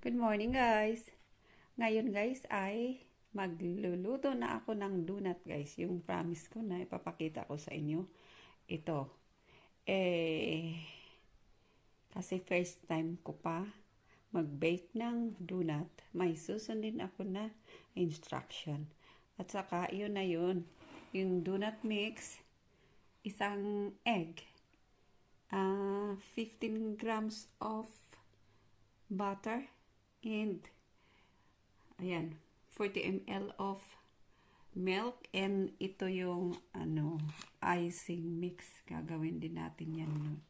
Good morning guys! Ngayon guys ay magluluto na ako ng donut guys. Yung promise ko na ipapakita ko sa inyo. Ito. Kasi first time ko pa mag-bake ng donut. May susundin ako na instruction. At saka yun na yun. Yung donut mix, isang egg, 15 grams of butter, and ayan 40 ml of milk, and ito yung icing mix. Gagawin din natin yan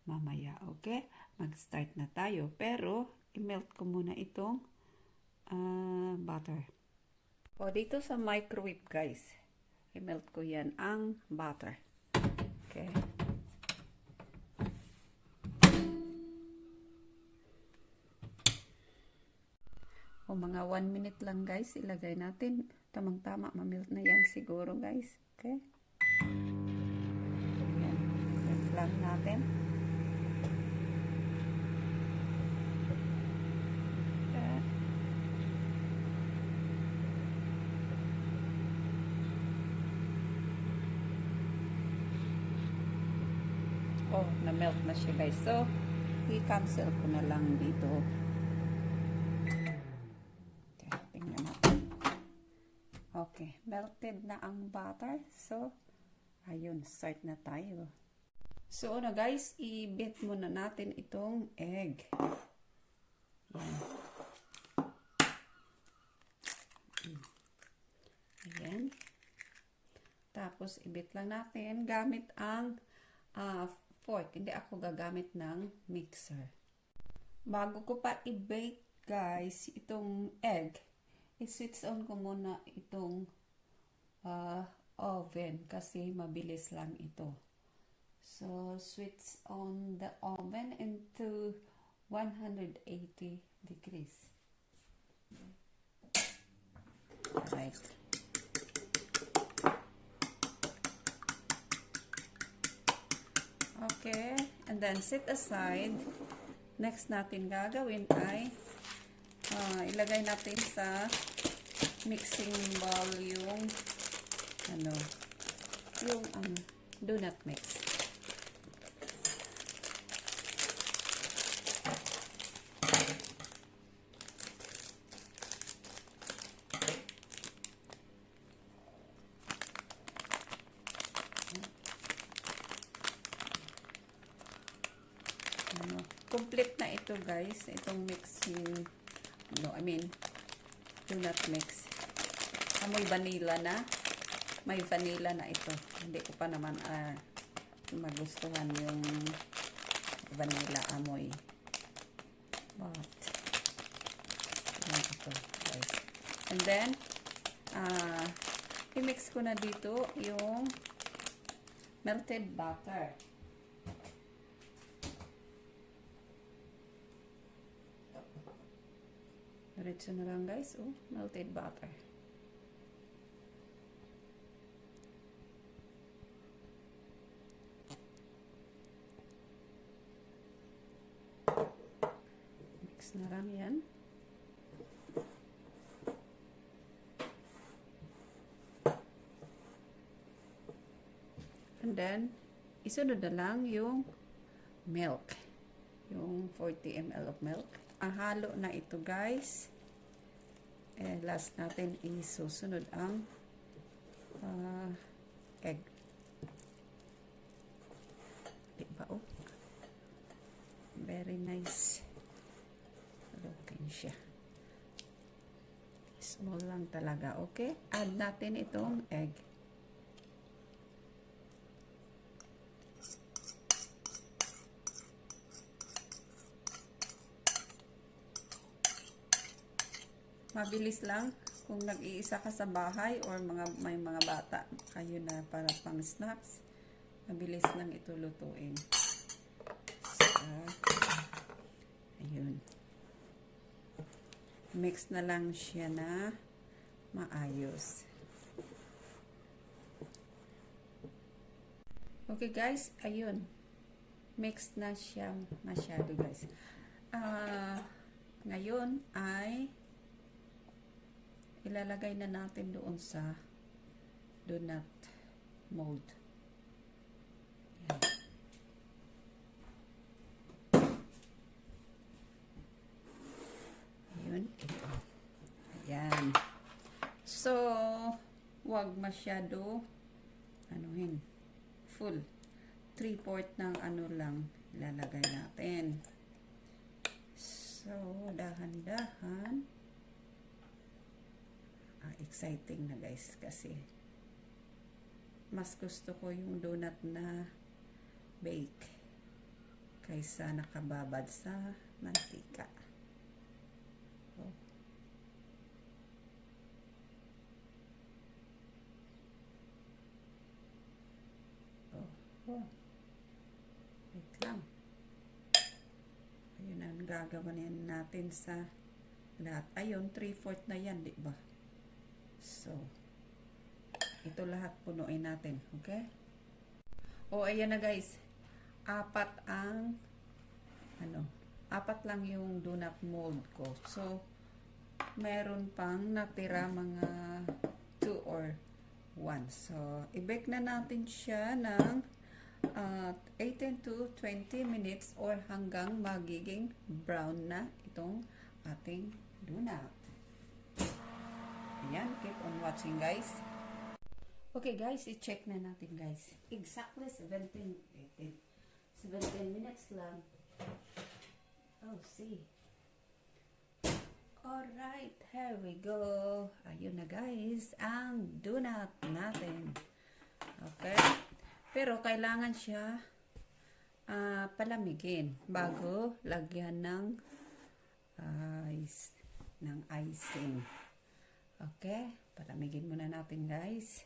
mamaya. Okay, mag-start na tayo, pero i-melt ko muna itong butter. Dito sa microwave guys, i-melt ko yan ang butter. Okay, mga 1 minute lang guys, ilagay natin. Tamang-tama, mamelt na yan siguro guys. Okay, ayan, melt lang natin. Na-melt na siya guys, so i-cancel ko na lang dito. Okay, melted na ang butter. So, ayun, start na tayo. So, guys, i-beat muna natin itong egg. Yan. Ayan. Tapos, i-beat lang natin gamit ang fork. Hindi ako gagamit ng mixer. Bago ko pa i-bake, guys, itong egg, i-switch on ko muna itong oven kasi mabilis lang ito. So, switch on the oven into 180 degrees. Right. Okay, and then set aside. Next natin gagawin ay ilagay natin sa mixing bowl yung donut mix. Complete na ito guys, itong mixing donut mix. Amoy vanilla na. May vanilla na ito. Hindi ko pa naman magustuhan yung vanilla amoy. But ito guys. And then i-mix ko na dito yung melted butter. Diretso na lang guys, melted butter. Mix na lang yan. And then, isunod na lang yung milk. Yung 40 ml of milk. Ang halo na ito guys. Last natin isusunod ang egg. Diba very nice looking siya. Small lang talaga. Okay, add natin itong egg. Mabilis lang kung nag-iisa ka sa bahay or may mga bata kayo na para pang snacks. Mabilis lang ito lutuin. So, ayun. Mix na lang siya na maayos. Okay guys, ayun. Mix na siya masyado guys. Ngayon ay ilalagay na natin doon sa donut mold. Ayun, ito. Ayan. So, wag masyado full. 3/4 ng ano lang ilalagay natin. So, dahan-dahan. Exciting na guys kasi mas gusto ko yung donut na bake kaysa nakababad sa mantika. Oh. Oh. Wait lang. Ayun ang gagawin natin sa lahat. Ayun, 3/4 na yan, di ba? So, ito lahat punuin natin. Okay? O, ayan na guys. Apat lang yung donut mold ko. So, meron pang natira mga 2 or 1. So, i-bake na natin siya ng 18 to 20 minutes or hanggang magiging brown na itong ating donut. Ayan, keep on watching guys. Okay guys, i-check na natin guys. Exactly 17 minutes lang. Oh, see. Alright, here we go. Ayun na guys, ang donut natin. Okay. Pero kailangan siya palamigin bago lagyan ng icing. Okay, palamigin muna natin guys.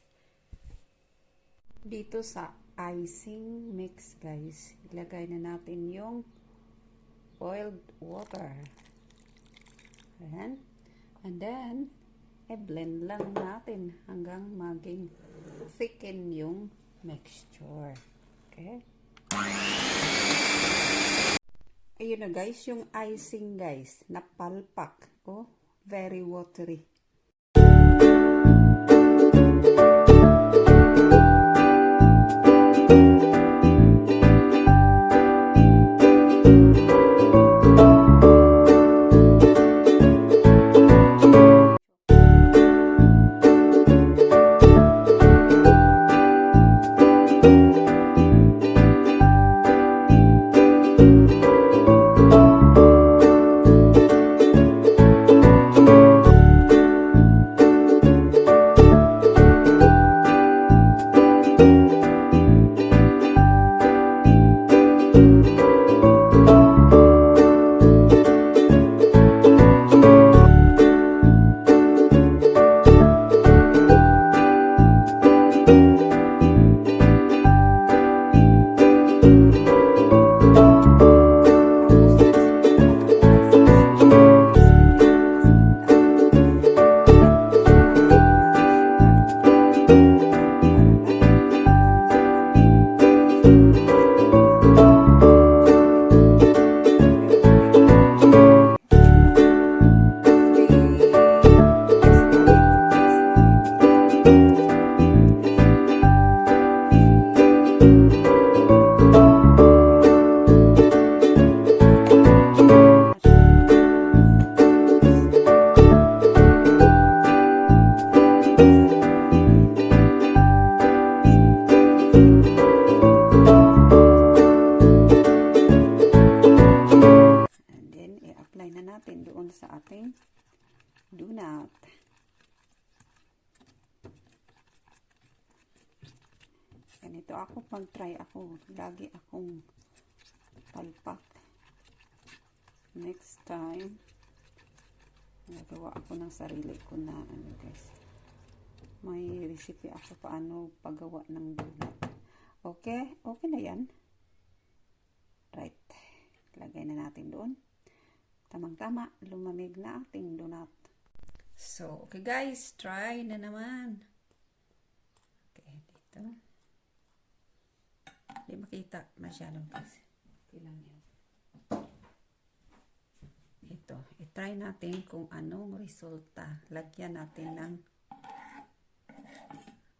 Dito sa icing mix guys, ilagay na natin yung boiled water. Ayan. And then, i-blend lang natin hanggang maging thicken yung mixture. Okay? Ayun na guys, yung icing guys, napalpak. Oh, very watery. sa ating donut. Ganito ako pag-try ako. Lagi akong palpak. Next time, nagawa ako ng sarili ko na ano guys. May recipe ako paano paggawa ng donut. Okay? Okay na yan. Right. Lagay na natin doon. Tamang-tama, lumamig na ating donut. So, okay guys, try na naman. Okay, dito. Hindi makita masyadong kasi. Okay lang yan. Ito, i-try natin kung anong resulta. Lagyan natin ng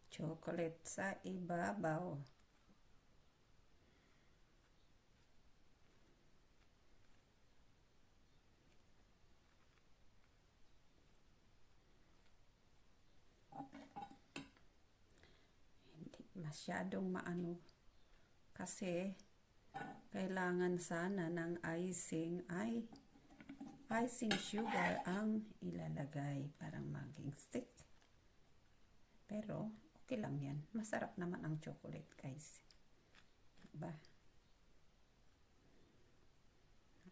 chocolate sa ibabaw. Hindi masyadong maano kasi kailangan sana ng icing ay icing sugar ang ilalagay para maging stick. Pero okay lang yan. Masarap naman ang chocolate, guys. Diba?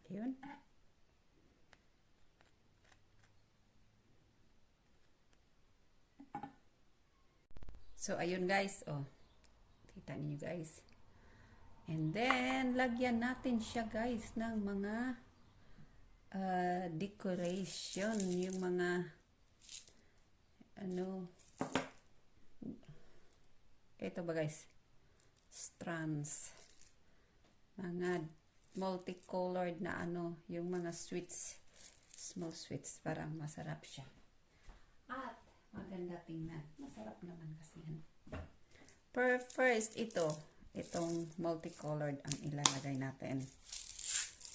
Ayun. So, ayun guys. Oh, kita niyo guys. And then, lagyan natin siya guys ng mga decoration. Yung mga ano, ito ba guys? Strands. Mga multicolored na ano, yung mga sweets. Small sweets. Parang masarap siya. At maganda tingnan. Masarap naman kasi yan. First, itong multicolored ang ilalagay natin.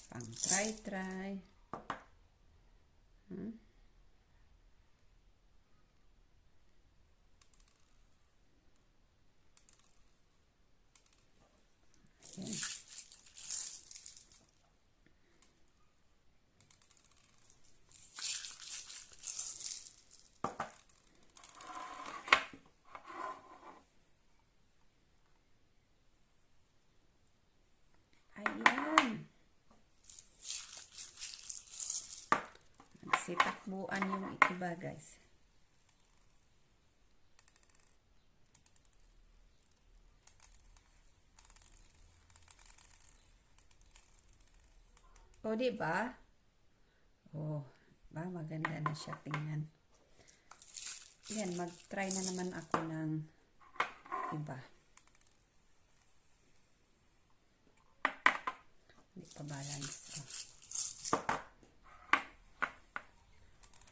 Pang try. Ayan. Sitakbuan yung iba guys. O diba? Oh, ba maganda na siya tingnan. Yan, mag-try na naman ako ng iba. Hindi pa balance. Oh.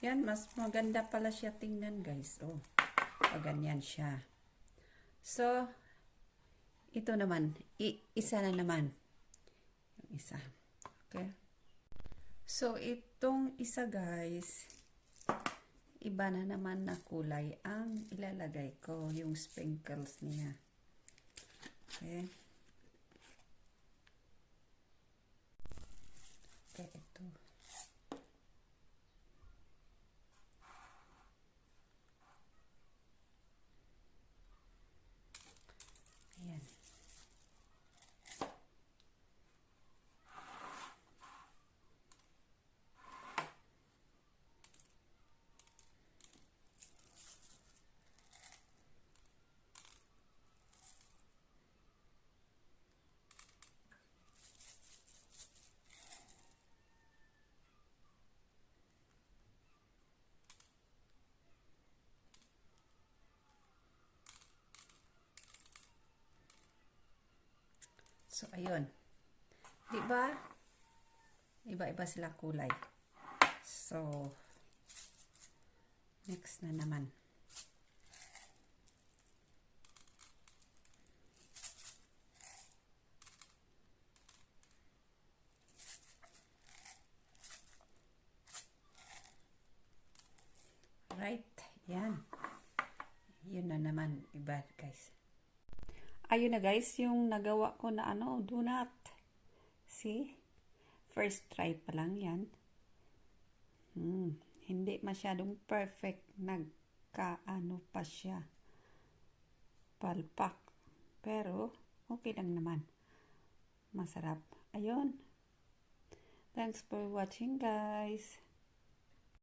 Yan, mas maganda pala siya tingnan guys. Oh, ganyan siya. So, ito naman. Isa na naman. Yung isa. Okay. So, itong isa guys, iba na naman na kulay ang ilalagay ko. Yung sprinkles niya. Okay. Okay, ito. Ayan. So, ayun. Diba? Iba-iba sila kulay. So, next na naman. Right. Yan. Yun na naman. Iba, guys. Ayun na guys, yung nagawa ko na donut. See? First try pa lang yan. Hindi masyadong perfect. Nagkaano pa siya. Palpak. Pero, okay lang naman. Masarap. Ayun. Thanks for watching guys.